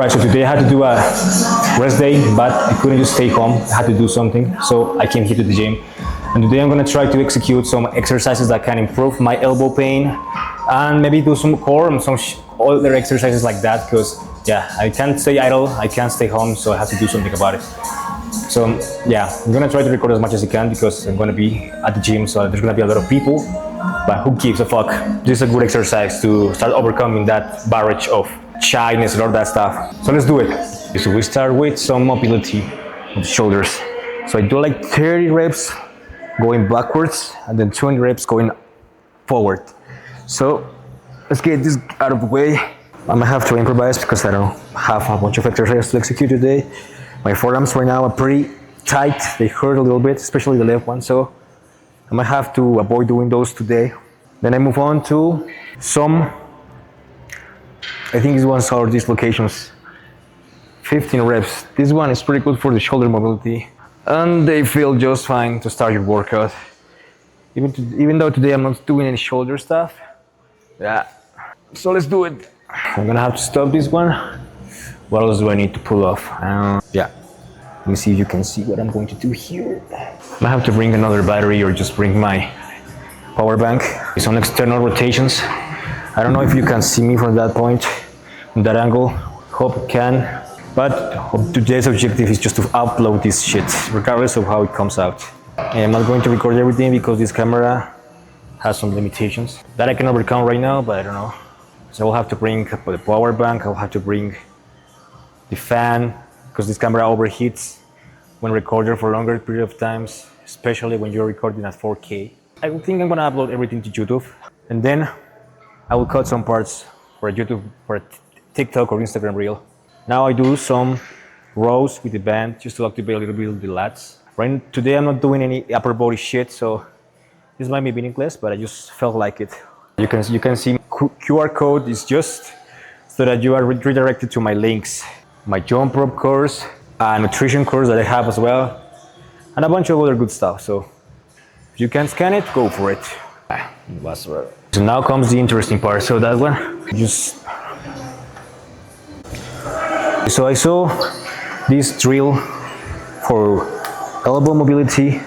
Alright, so today I had to do a rest day, but I couldn't just stay home. I had to do something, so I came here to the gym. And today I'm gonna try to execute some exercises that can improve my elbow pain, and maybe do some core and some other exercises like that, because yeah, I can't stay idle, I can't stay home, so I have to do something about it. So yeah, I'm gonna try to record as much as I can because I'm gonna be at the gym, so there's gonna be a lot of people, but who gives a fuck? This is a good exercise to start overcoming that barrage of shyness and all that stuff. So let's do it. So we start with some mobility of the shoulders. So I do like 30 reps going backwards and then 20 reps going forward. So let's get this out of the way. I'm gonna have to improvise because I don't have a bunch of exercises to execute today. My forearms right now are pretty tight. They hurt a little bit, especially the left one. So I'm gonna have to avoid doing those today. Then I move on to some, I think these ones are dislocations. 15 reps. This one is pretty good for the shoulder mobility. And they feel just fine to start your workout. Even though today I'm not doing any shoulder stuff. Yeah. So let's do it. I'm gonna have to stop this one. What else do I need to pull off? Yeah. Let me see if you can see what I'm going to do here. I have to bring another battery or just bring my power bank. It's on external rotations. I don't know if you can see me from that point, from that angle. Hope you can. But today's objective is just to upload this shit, regardless of how it comes out. I'm not going to record everything because this camera has some limitations that I can overcome right now, but I don't know. So I'll have to bring the power bank, I'll have to bring the fan, because this camera overheats when recording for longer period of times, especially when you're recording at 4K. I think I'm gonna upload everything to YouTube, and then I will cut some parts for YouTube, for a TikTok or Instagram reel. Now I do some rows with the band just to activate a little bit of the lats. Today I'm not doing any upper body shit, so this might be meaningless, but I just felt like it. You can see QR code is just so that you are redirected to my links, my jump rope course, a nutrition course that I have as well, and a bunch of other good stuff. So if you can scan it, go for it. So now comes the interesting part. So that one, So I saw this drill for elbow mobility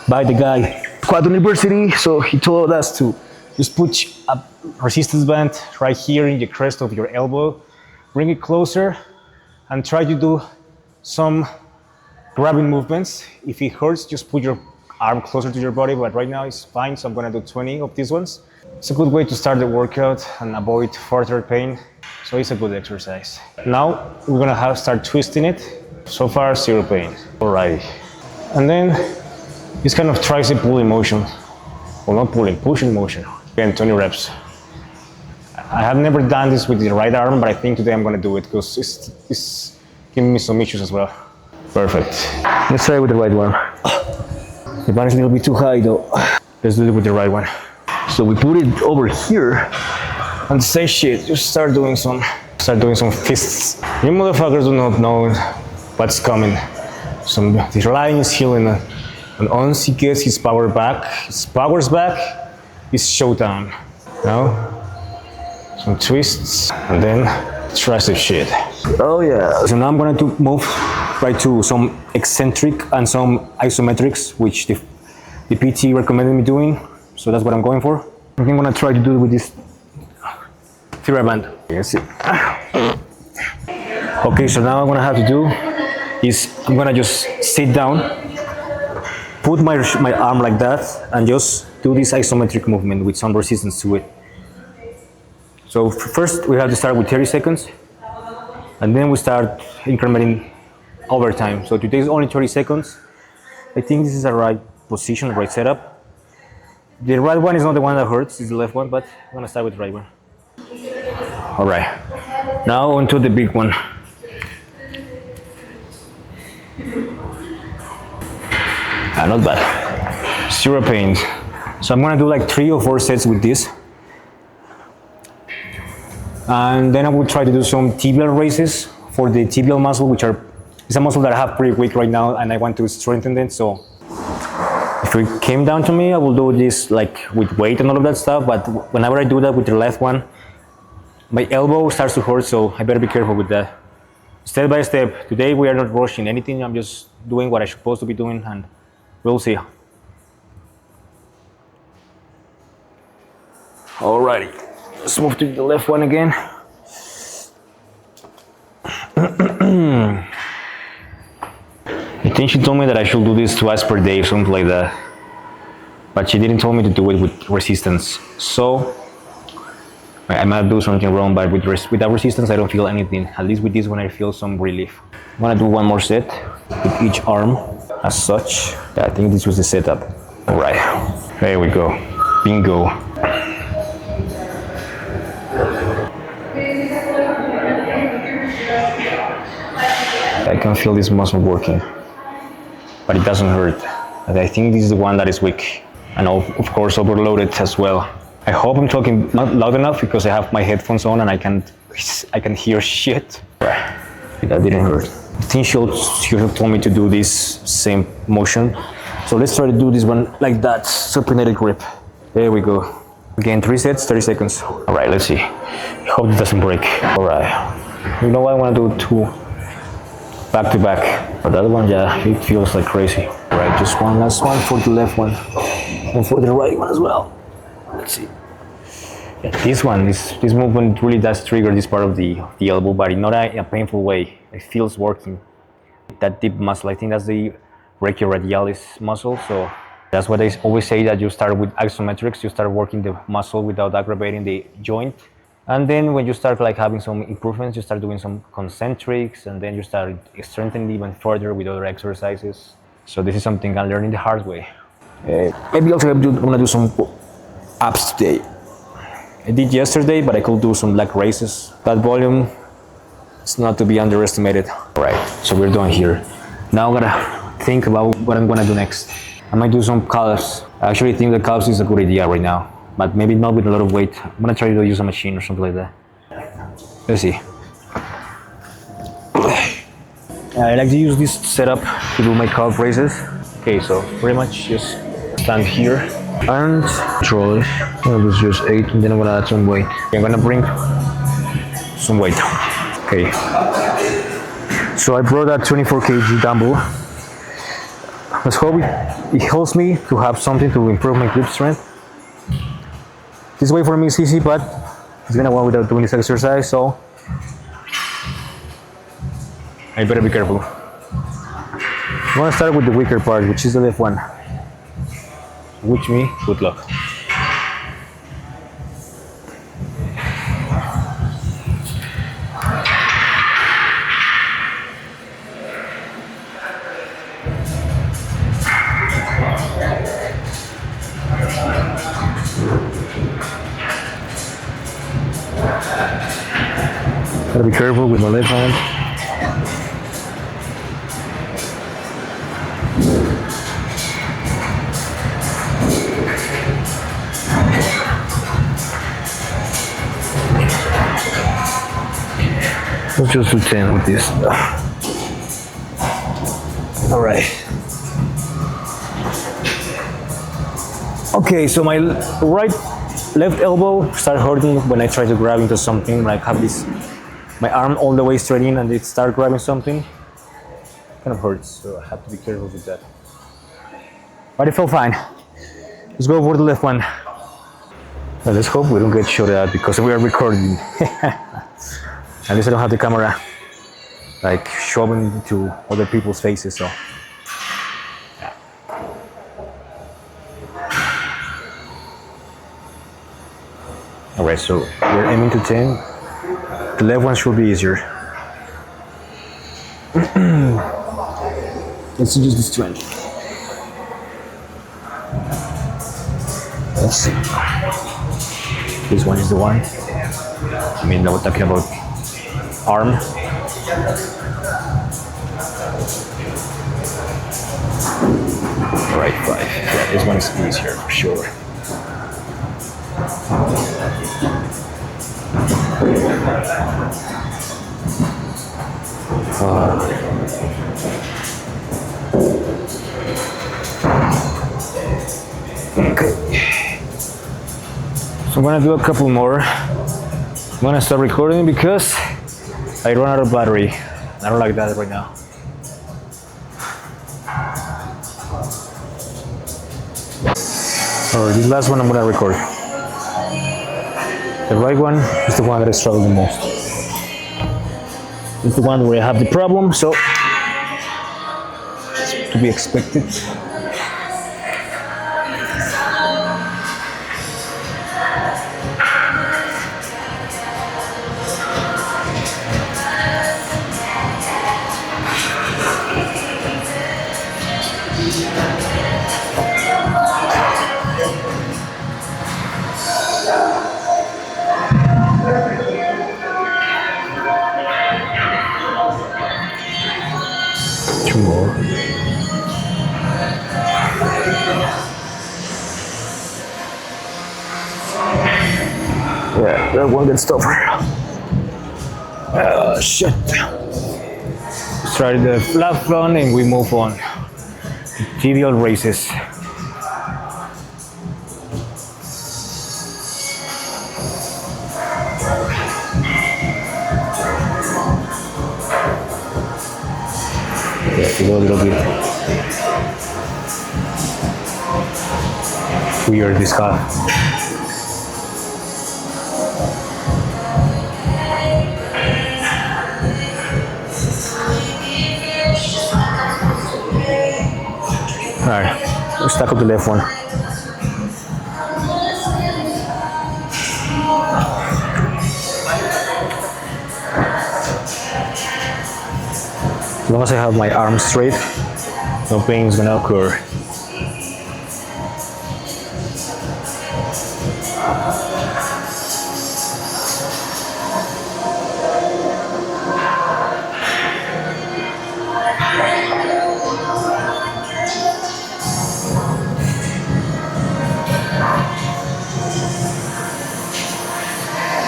by the guy Quad University. So he told us to just put a resistance band right here in the crest of your elbow, bring it closer, and try to do some grabbing movements. If it hurts, just put your arm closer to your body, but right now it's fine, so I'm gonna do 20 of these ones. It's a good way to start the workout and avoid further pain, so it's a good exercise. Now we're gonna start twisting it. So far, 0 pain. Alrighty. And then this kind of tricep pulling motion. Well, not pulling, pushing motion. Again, 20 reps. I have never done this with the right arm, but I think today I'm gonna do it because it's giving me some issues as well. Perfect. Let's try with the right one. The band is a little bit too high though. Let's do it with the right one. So we put it over here and say shit, just start doing some fists. You motherfuckers do not know what's coming. The lion is healing, and once he gets his powers back, it's showtime. Now, some twists, and then tricep shit. Oh yeah. So now I'm going to move right to some eccentric and some isometrics, which the PT recommended me doing. So that's what I'm going for. I'm going to try to do it with this tibia band. You can see. Okay, so now what I'm going to have to do is I'm going to just sit down, put my arm like that, and just do this isometric movement with some resistance to it. So first we have to start with 30 seconds, and then we start incrementing over time. So today is only 30 seconds. I think this is the right position, the right setup. The right one is not the one that hurts, it's the left one, but I'm gonna start with the right one. All right, now onto the big one. Not bad, 0 pain. So I'm gonna do like 3 or 4 sets with this. And then I will try to do some tibial raises for the tibial muscle, which is a muscle that I have pretty weak right now, and I want to strengthen it. So if it came down to me, I will do this like with weight and all of that stuff, but whenever I do that with the left one, my elbow starts to hurt, so I better be careful with that. step by step. Today we are not rushing anything. I'm just doing what I'm supposed to be doing, and we'll see. Alrighty, let's move to the left one again. I think she told me that I should do this twice per day, something like that. But she didn't tell me to do it with resistance. So I might do something wrong, but without resistance, I don't feel anything. At least with this one, I feel some relief. I'm gonna do one more set with each arm as such. Yeah, I think this was the setup. All right, there we go. Bingo. I can feel this muscle working, but it doesn't hurt. And I think this is the one that is weak, and of course overloaded as well. I hope I'm talking not loud enough because I have my headphones on and I can hear shit. That didn't hurt. I think she told me to do this same motion. So let's try to do this one like that, supinated grip. There we go. Again, 3 sets, 30 seconds. All right, let's see. I hope it doesn't break. All right. You know what? I want to do 2 back to back. But the other one, yeah, it feels like crazy. All right, just one last one for the left one and for the right one as well. Let's see. Yeah, this movement really does trigger this part of the elbow, but in not a painful way. It feels working. That deep muscle, I think that's the brachioradialis muscle. So that's what I always say, that you start with isometrics. You start working the muscle without aggravating the joint. And then when you start like having some improvements, you start doing some concentrics, and then you start strengthening even further with other exercises. So this is something I'm learning the hard way. Maybe also I'm gonna do some abs today. I did yesterday, but I could do some leg raises. That volume is not to be underestimated. All right, so we're done here. Now I'm gonna think about what I'm gonna do next. I might do some calves. I actually think the calves is a good idea right now, but maybe not with a lot of weight. I'm gonna try to use a machine or something like that. Let's see. I like to use this setup to do my calf raises. Okay, so pretty much just stand here and control it. This is just 8, and then I'm gonna add some weight. Okay, I'm gonna bring some weight. Okay. So I brought that 24 kg dumbbell. Let's hope it helps me to have something to improve my grip strength. This way for me is easy, but it's gonna work without doing this exercise, so I better be careful. I'm gonna start with the weaker part, which is the left one. Wish me good luck. Gotta be careful with my left hand. Let's just do 10 with this stuff. All right. Okay, so my left elbow started hurting when I try to grab into something. Like have this, my arm all the way straight in, and it started grabbing something. Kind of hurts, so I have to be careful with that. But it felt fine. Let's go for the left one. Well, let's hope we don't get shot at because we are recording. At least I don't have the camera like shoving into other people's faces, so. Yeah. All right, so we're aiming to 10. The left one should be easier. Let's use this 20. Let's see. This one is the one. I mean, we're talking about arm. All right, 5. Yeah, this one is easier for sure. Okay. So I'm gonna do a couple more. I'm gonna stop recording because I run out of battery. I don't like that right now. Alright, this last one I'm gonna record. The right one is the one that I struggle the most. It's the one where I have the problem, so it's to be expected. Two more. Yeah, that one gets tougher. Shit. Let's try the flat one and we move on. Tibial raises. Yeah, to go a little bit weird this calf. Alright, let's tackle the left one. As long as I have my arms straight, no pain is gonna occur.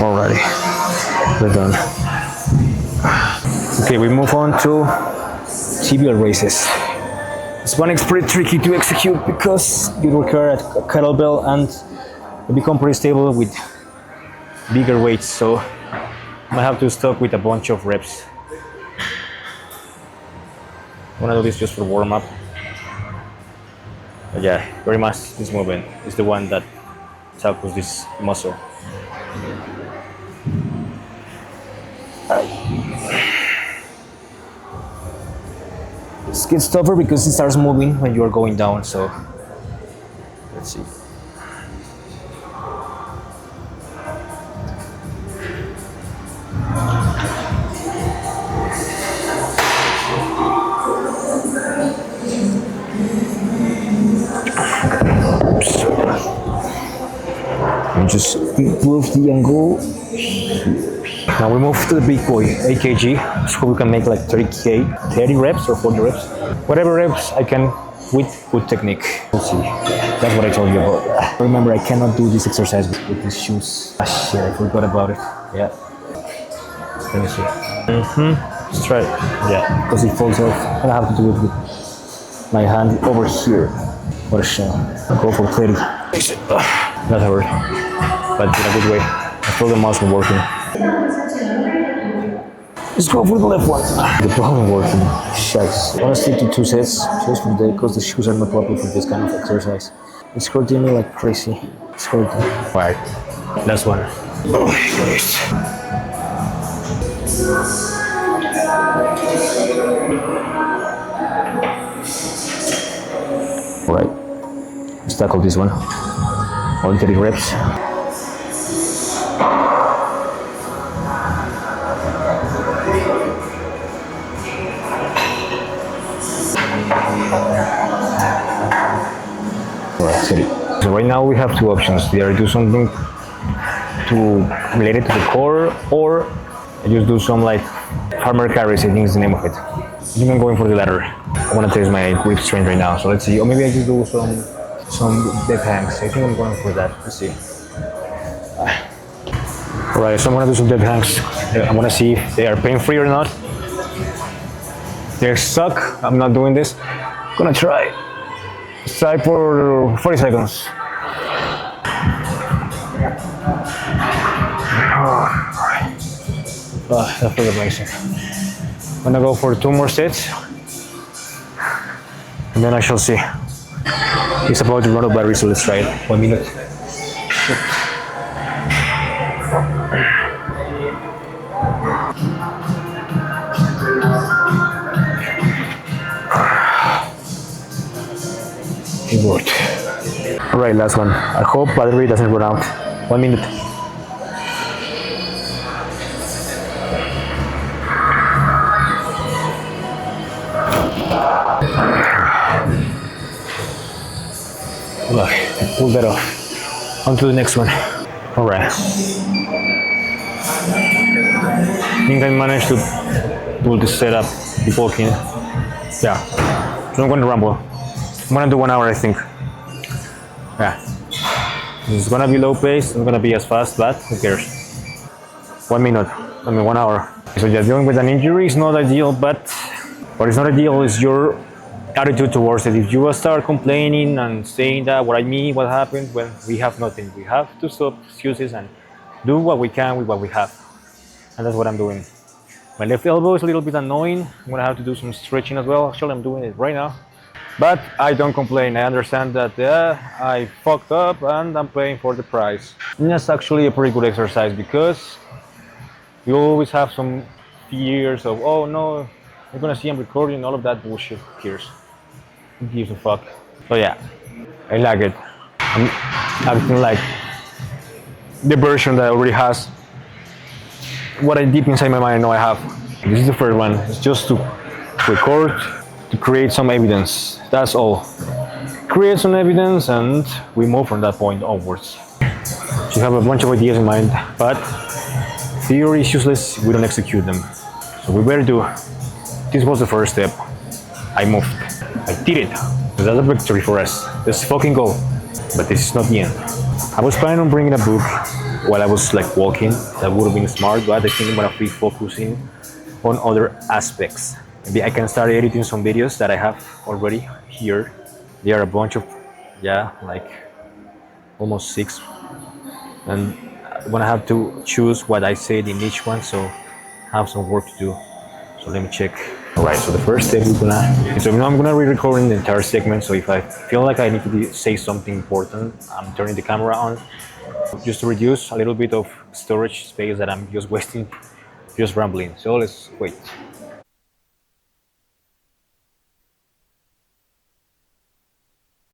Alrighty, we're done. Okay, we move on to tibial raises. This one is pretty tricky to execute because you require a kettlebell and you become pretty stable with bigger weights, so I might have to stop with a bunch of reps. I'm gonna do this just for warm up. But yeah, very much this movement is the one that tackles this muscle. It gets tougher because it starts moving when you are going down, so let's see. Oops. And just improve the angle. Now we move to the big boy, 8 kg, so we can make like 30 reps or 40 reps. Whatever reps I can with good technique. We'll see. That's what I told you about. Remember, I cannot do this exercise with these shoes. Ah shit, I forgot about it. Yeah. Let me see. Let's try it. Yeah, because it falls off. I have to do it with my hand over here. What a shame. I'll go for 30. That hurt, but in a good way. I feel the muscle working. Let's go for the left one. The problem working. Shucks. I want to stick to 2 sets just for the day because the shoes are not proper for this kind of exercise. It's hurting me like crazy. It's hurting. Alright, last one. Oh my goodness. Alright, let's tackle this one. Only 30 reps. Alright, steady. So right now we have 2 options. Either do something related to the core, or just do some like farmer carries, I think is the name of it. I think I'm going for the latter. I want to test my grip strength right now, so let's see. Or maybe I just do some dead hangs. I think I'm going for that. Let's see. Alright, so I'm gonna do some dead hangs. I want to see if they are pain-free or not. If they suck, I'm not doing this. I'm gonna try. Let's try for 40 seconds. That feels amazing. I'm gonna go for 2 more sets, and then I shall see. He's about to run out of battery, so let's try it. 1 minute. It worked. Alright, last one. I hope battery doesn't run out. 1 minute. Look, I pulled that off. On to the next one. Alright. I think I managed to pull this setup, the walking. Yeah. So I'm going to rumble. I'm gonna do 1 hour, I think. Yeah. It's gonna be low pace, it's gonna be as fast, but who cares? 1 minute, 1 hour. So yeah, dealing with an injury is not ideal, but what is not ideal is your attitude towards it. If you start complaining and saying that what I mean, what happened, when we have nothing, we have to stop excuses and do what we can with what we have. And that's what I'm doing. My left elbow is a little bit annoying. I'm gonna have to do some stretching as well. Actually, I'm doing it right now. But I don't complain. I understand that I fucked up and I'm paying for the price. And that's actually a pretty good exercise because you always have some fears of, oh no, you're gonna see I'm recording, all of that bullshit. Who cares? Who gives a fuck? So yeah, I like it. I'm acting like the version that already has what I deep inside my mind I know I have. This is the first one. It's just to record, to create some evidence. That's all. Create some evidence and we move from that point onwards. You have a bunch of ideas in mind, but theory is useless if we don't execute them. So we better do. This was the first step. I moved. I did it. That's a victory for us. Let's fucking go. But this is not the end. I was planning on bringing a book while I was like walking. That would have been smart, but I think I'm gonna be focusing on other aspects. Maybe I can start editing some videos that I have already here. There are a bunch of, like almost 6. And I'm gonna have to choose what I said in each one, so I have some work to do. So let me check. Alright, so the first step I'm gonna re-recording the entire segment, so if I feel like I need to say something important, I'm turning the camera on, just to reduce a little bit of storage space that I'm just wasting, just rambling. So let's wait.